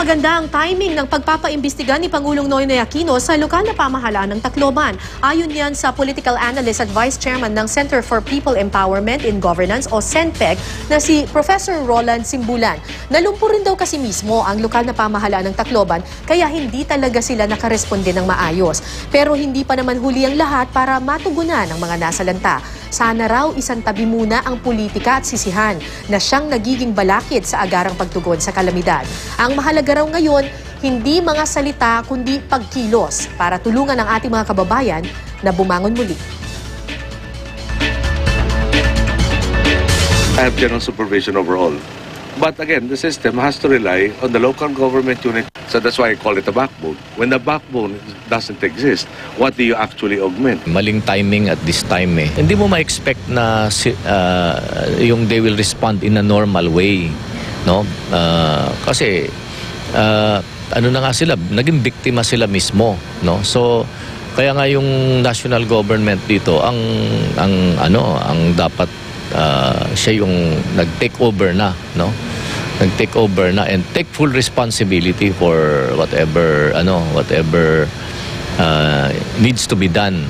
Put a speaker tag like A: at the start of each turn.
A: maganda ang timing ng pagpapaimbestiga ni Pangulong Noynoy Aquino sa lokal na pamahalaan ng Tacloban. Ayon yan sa political analyst at vice chairman ng Center for People Empowerment in Governance o CENPEG na si Professor Roland Simbulan. Nalumpo rin daw kasi mismo ang lokal na pamahalaan ng Tacloban kaya hindi talaga sila nakaresponde ng maayos. Pero hindi pa naman huli ang lahat para matugunan ang mga nasalanta. Sana raw isantabi muna ang politika at sisihan na siyang nagiging balakid sa agarang pagtugon sa kalamidad. Ang mahalaga raw ngayon, hindi mga salita kundi pagkilos para tulungan ang ating mga kababayan na bumangon muli.
B: I have general supervision overall. But again, the system has to rely on the local government unit. So that's why I call it a backbone. When the backbone doesn't exist, what do you actually augment?
C: Maling timing at this time eh. Hindi mo ma-expect na yung they will respond in a normal way, no? Kasi ano na nga sila, naging biktima sila mismo, no? So kaya nga yung national government dito ang dapat siya yung nag-take over na, no? Nag-take over na and take full responsibility for whatever needs to be done